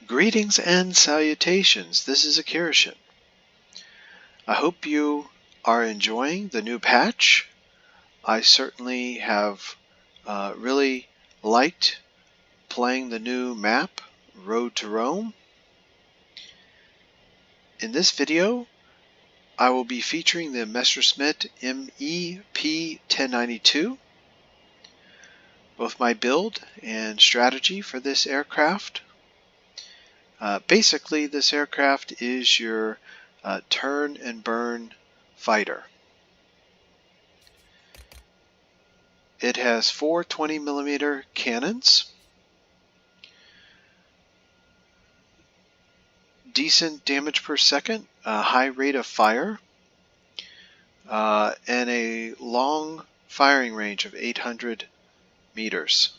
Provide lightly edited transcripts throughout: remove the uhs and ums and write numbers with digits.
Greetings and salutations. This is Akirishin. I hope you are enjoying the new patch. I certainly have really liked playing the new map, Road to Rome. In this video, I will be featuring the Messerschmitt ME P.1092, both my build and strategy for this aircraft. Basically, this aircraft is your turn and burn fighter. It has 4 20mm cannons, decent damage per second, a high rate of fire, and a long firing range of 800 meters.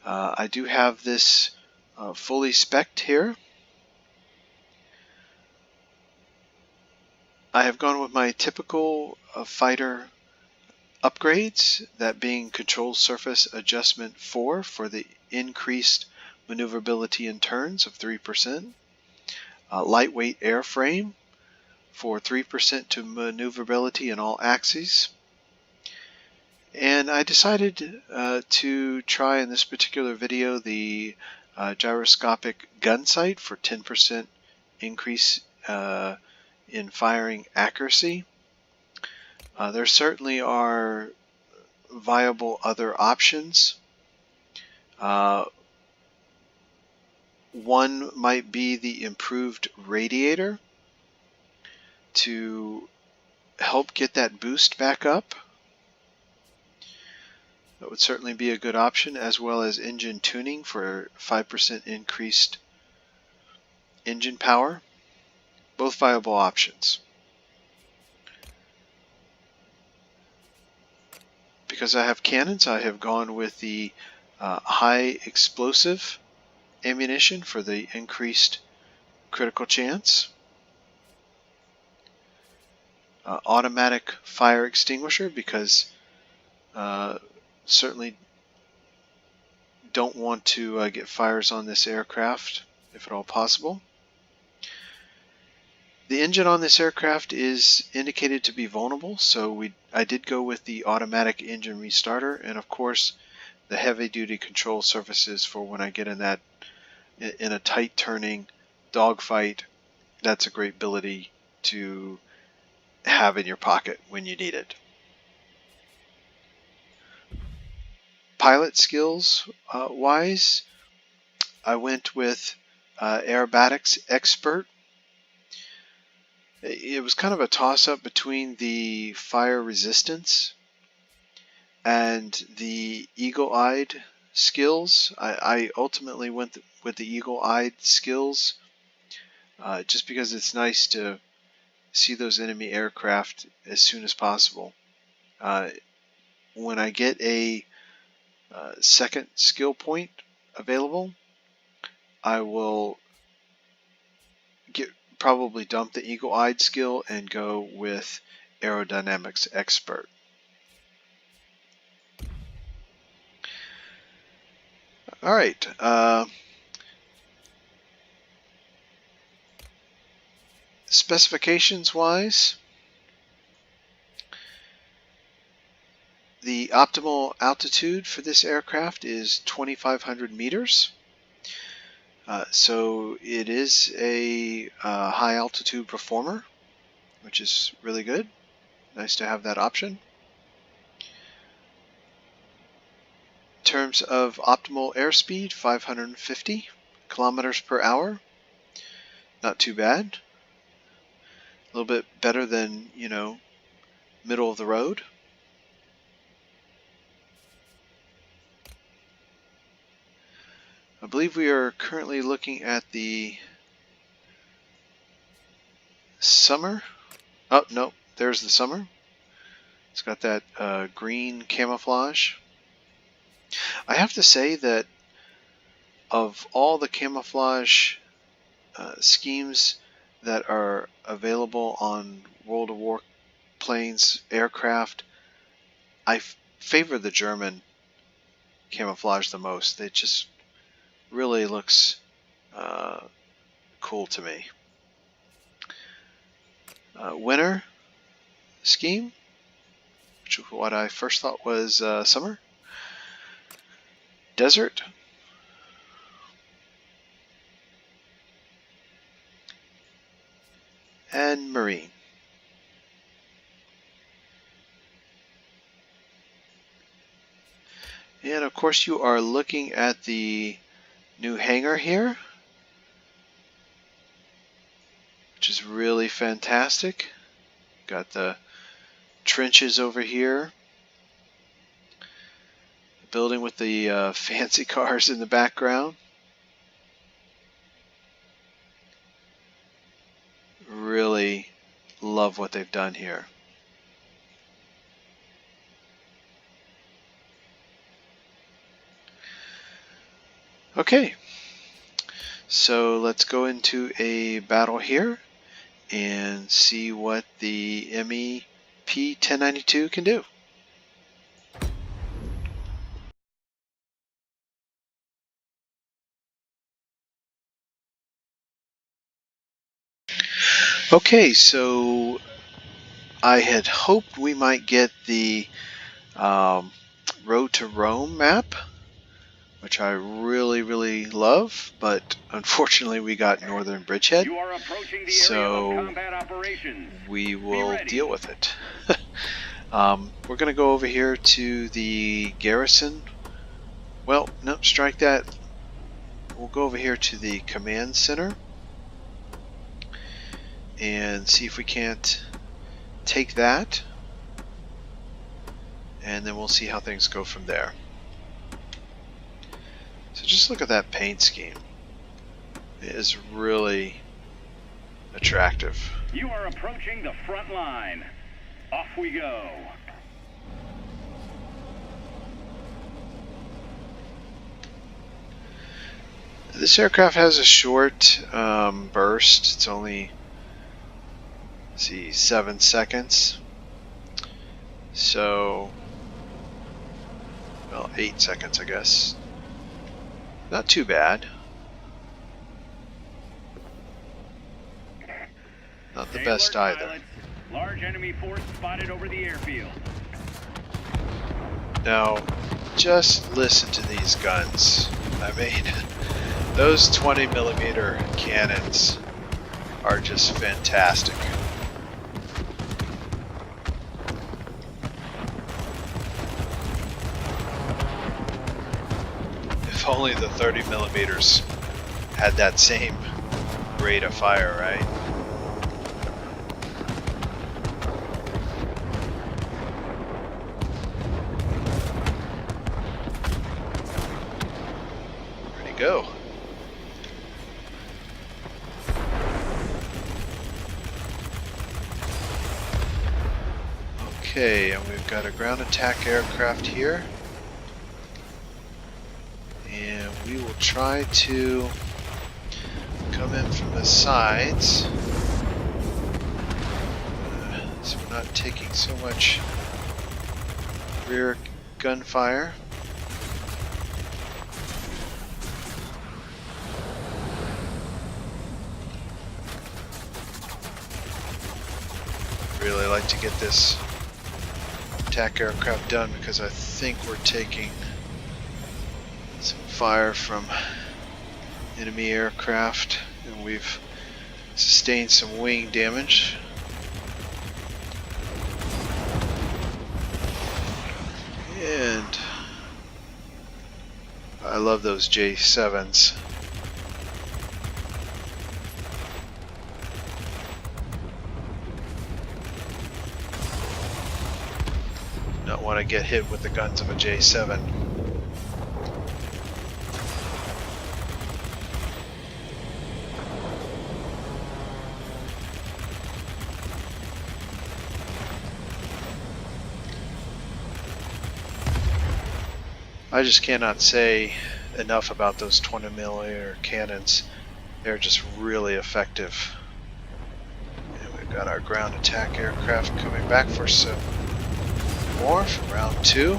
I do have this fully spec'd here. I have gone with my typical fighter upgrades, that being Control Surface Adjustment 4 for the increased maneuverability in turns of 3%, lightweight airframe for 3% to maneuverability in all axes, and I decided to try in this particular video the gyroscopic gun sight for 10% increase in firing accuracy. There certainly are viable other options. One might be the improved radiator to help get that boost back up. That would certainly be a good option, as well as engine tuning for 5% increased engine power. Both viable options. Because I have cannons, I have gone with the high explosive ammunition for the increased critical chance. Automatic fire extinguisher, because certainly don't want to get fires on this aircraft if at all possible. The engine on this aircraft is indicated to be vulnerable, so I did go with the automatic engine restarter, and of course the heavy-duty control surfaces for when I get in a tight turning dogfight. That's a great ability to have in your pocket when you need it. Pilot skills wise, I went with Aerobatics Expert. It was kind of a toss-up between the fire resistance and the eagle-eyed skills. I ultimately went with the eagle-eyed skills just because it's nice to see those enemy aircraft as soon as possible. When I get a second skill point available, I will probably dump the eagle-eyed skill and go with Aerodynamics Expert. Alright, specifications wise, the optimal altitude for this aircraft is 2,500 meters. So it is a high altitude performer, which is really good. Nice to have that option. In terms of optimal airspeed, 550 kilometers per hour. Not too bad. A little bit better than, middle of the road. I believe we are currently looking at the summer. Oh, no, there's the summer. It's got that green camouflage. I have to say that of all the camouflage schemes that are available on World of Warplanes aircraft, I favor the German camouflage the most. They just Really looks cool to me. Winter scheme, which is what I first thought was summer. Desert. And marine. And of course you are looking at the new hangar here, which is really fantastic. Got the trenches over here. The building with the fancy cars in the background. Really love what they've done here. Okay, so let's go into a battle here and see what the ME P.1092 can do. Okay, so I had hoped we might get the Road to Rome map, which I really love, but unfortunately we got Northern Bridgehead, so we will deal with it. We're going to go over here to the garrison. Well, nope, strike that. We'll go over here to the command center and see if we can't take that, and then we'll see how things go from there. So just look at that paint scheme. It is really attractive. You are approaching the front line. Off we go. This aircraft has a short burst. It's only, let's see, 7 seconds. So, well, 8 seconds, I guess. Not too bad. Not the best either. Pilots. Large enemy force spotted over the airfield. Now, just listen to these guns. I mean, those 20mm cannons are just fantastic. If only the 30mm had that same rate of fire, right? Ready to go. Okay, and we've got a ground attack aircraft here. And we will try to come in from the sides, so we're not taking so much rear gunfire. Really like to get this attack aircraft done because I think we're taking some fire from enemy aircraft and we've sustained some wing damage. And I love those J7s. Not want to get hit with the guns of a J7. I just cannot say enough about those 20mm cannons. They're just really effective. And we've got our ground attack aircraft coming back for some more from round 2.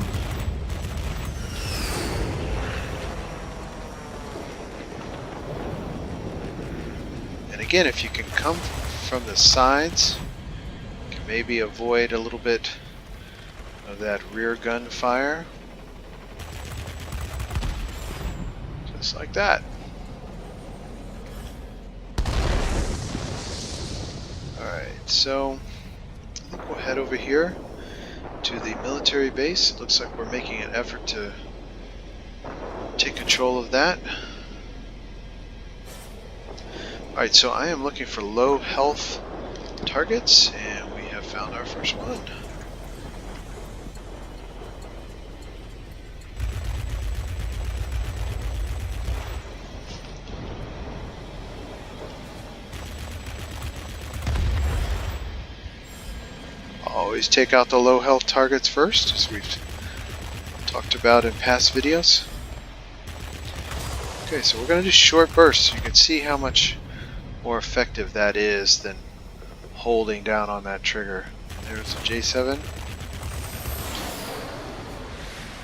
again, if you can come from the sides, you can maybe avoid a little bit of that rear gun fire. Just like that. Alright, so I think we'll head over here to the military base. It looks like we're making an effort to take control of that. Alright, so I am looking for low health targets, and we have found our first one. Always take out the low health targets first, as we've talked about in past videos. Okay, so we're going to do short bursts. You can see how much more effective that is than holding down on that trigger. There's a J7.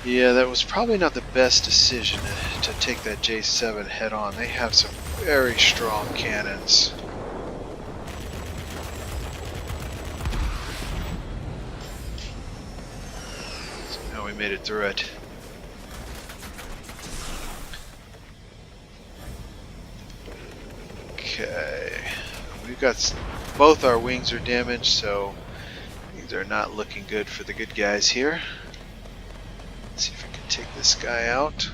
Yeah, that was probably not the best decision to take that J7 head on. They have some very strong cannons. So now we made it through it. Okay, we've got both our wings are damaged, so things are not looking good for the good guys here. Let's see if I can take this guy out.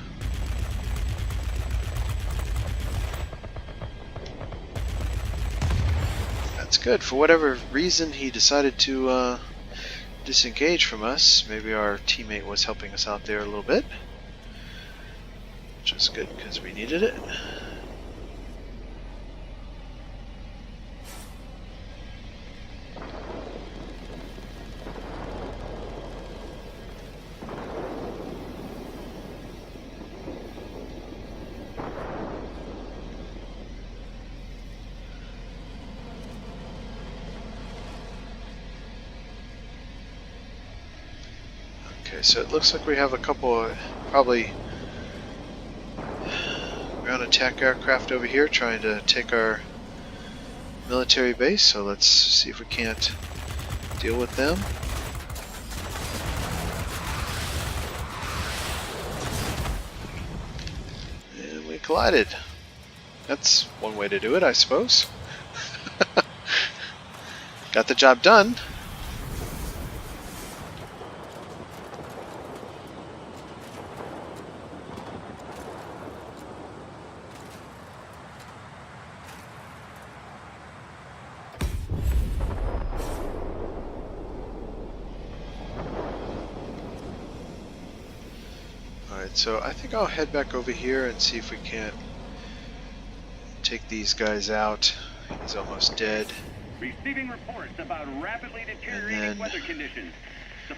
That's good. For whatever reason, he decided to disengage from us. Maybe our teammate was helping us out there a little bit, which is good because we needed it. Okay, so it looks like we have a couple of probably ground attack aircraft over here trying to take our military base, so let's see if we can't deal with them. And we collided. That's one way to do it, I suppose. Got the job done. So I think I'll head back over here and see if we can't take these guys out. He's almost dead. Receiving reports about rapidly deteriorating weather conditions.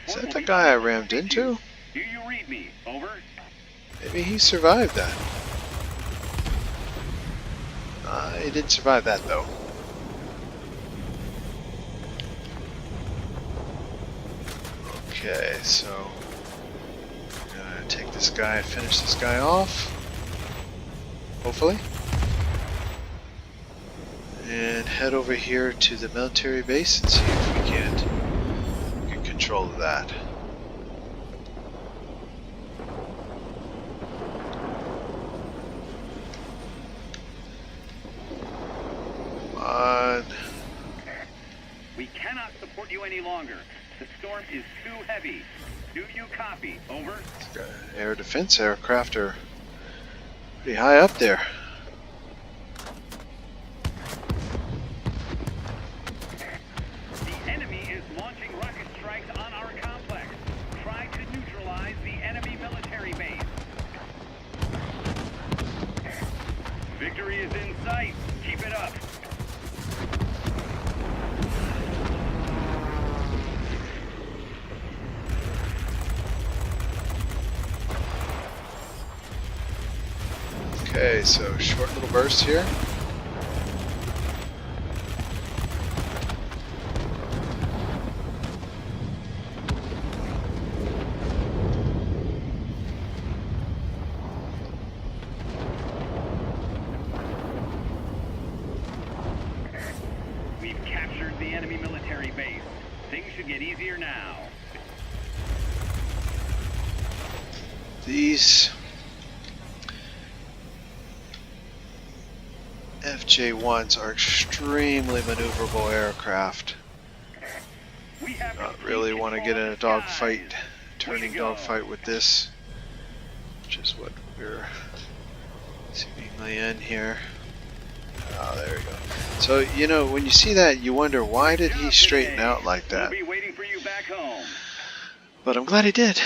Is that the guy I rammed into? Do you read me? Over. Maybe he survived that. He didn't survive that though. Okay, so take this guy, finish this guy off, hopefully, and head over here to the military base and see if we can't get control of that. Come on. We cannot support you any longer. The storm is too heavy. Do you copy? Over. Air defense aircraft are pretty high up there. The enemy is launching rocket strikes on our complex. Try to neutralize the enemy military base. Victory is in sight. Keep it up. Okay, so short little burst here. the enemy military base. Things should get easier now. These FJ-1s are extremely maneuverable aircraft. We have Not really want to get in a dogfight, turning dogfight with this, which is what we're seemingly in here. Oh, there we go. So, you know, when you see that, you wonder, why did he straighten out like that? We'll be waiting for you back home. But I'm glad he did.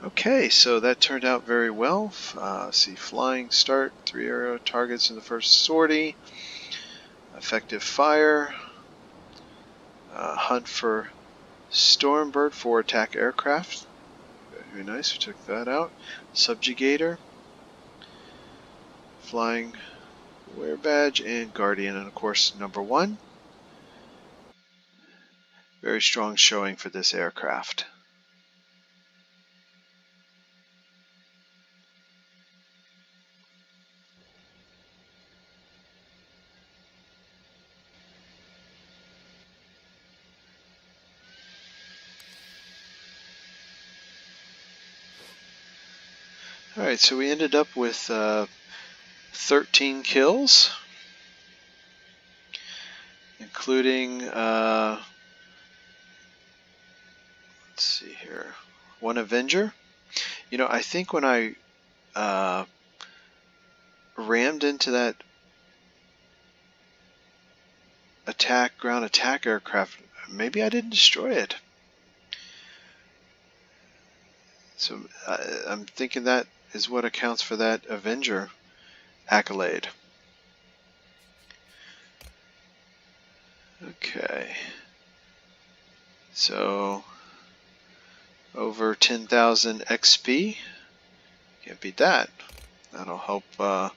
Okay, so that turned out very well. See, flying start, 3 aerial targets in the first sortie. Effective fire. Hunt for Stormbird for attack aircraft. Very nice, we took that out. Subjugator. Flying wear badge and Guardian, and of course number 1. Very strong showing for this aircraft. Alright, so we ended up with 13 kills, including, let's see here, 1 Avenger. You know, I think when I rammed into that ground attack aircraft, maybe I didn't destroy it. So I'm thinking that is what accounts for that Avenger accolade. Okay, so over 10,000 XP, can't beat that. That'll help on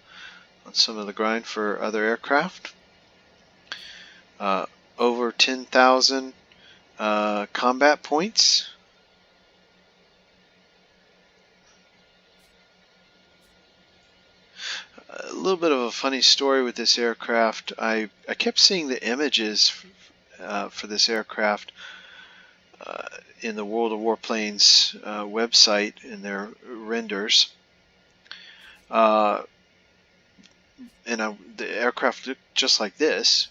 some of the grind for other aircraft. Over 10,000 combat points. A little bit of a funny story with this aircraft. I kept seeing the images for this aircraft in the World of Warplanes website in their renders. And the aircraft looked just like this.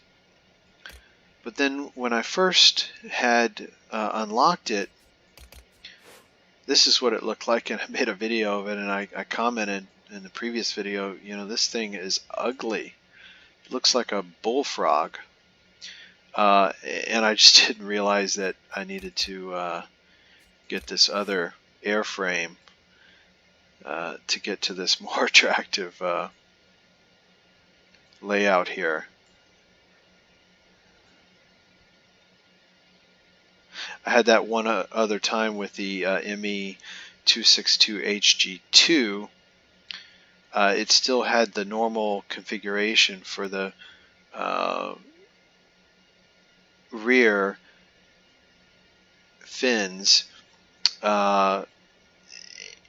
But then when I first had unlocked it, this is what it looked like, and I made a video of it, and I commented in the previous video, you know, this thing is ugly. It looks like a bullfrog. And I just didn't realize that I needed to get this other airframe to get to this more attractive layout here. I had that one other time with the ME262HG2. It still had the normal configuration for the rear fins, and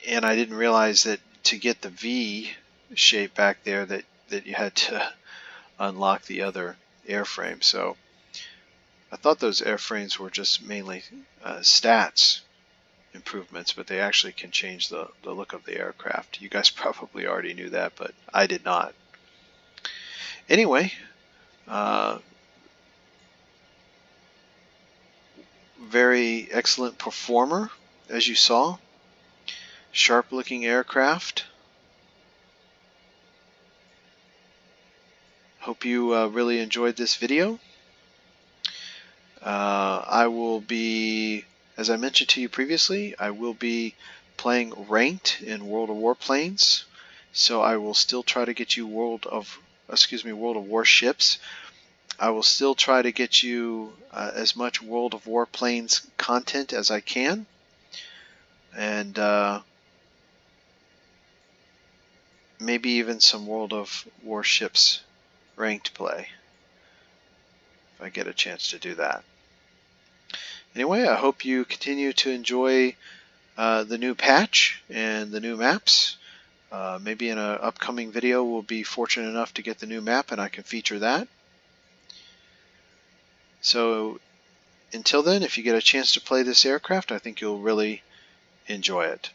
I didn't realize that to get the V shape back there that you had to unlock the other airframe. So I thought those airframes were just mainly stats improvements, but they actually can change the look of the aircraft. You guys probably already knew that, but I did not. Anyway, very excellent performer, as you saw. Sharp looking aircraft. Hope you really enjoyed this video. I will be, as I mentioned to you previously, I will be playing ranked in World of Warplanes, so I will still try to get you World of Warships. I will still try to get you as much World of Warplanes content as I can, and maybe even some World of Warships ranked play, if I get a chance to do that. Anyway, I hope you continue to enjoy the new patch and the new maps. Maybe in an upcoming video we'll be fortunate enough to get the new map and I can feature that. So until then, if you get a chance to play this aircraft, I think you'll really enjoy it.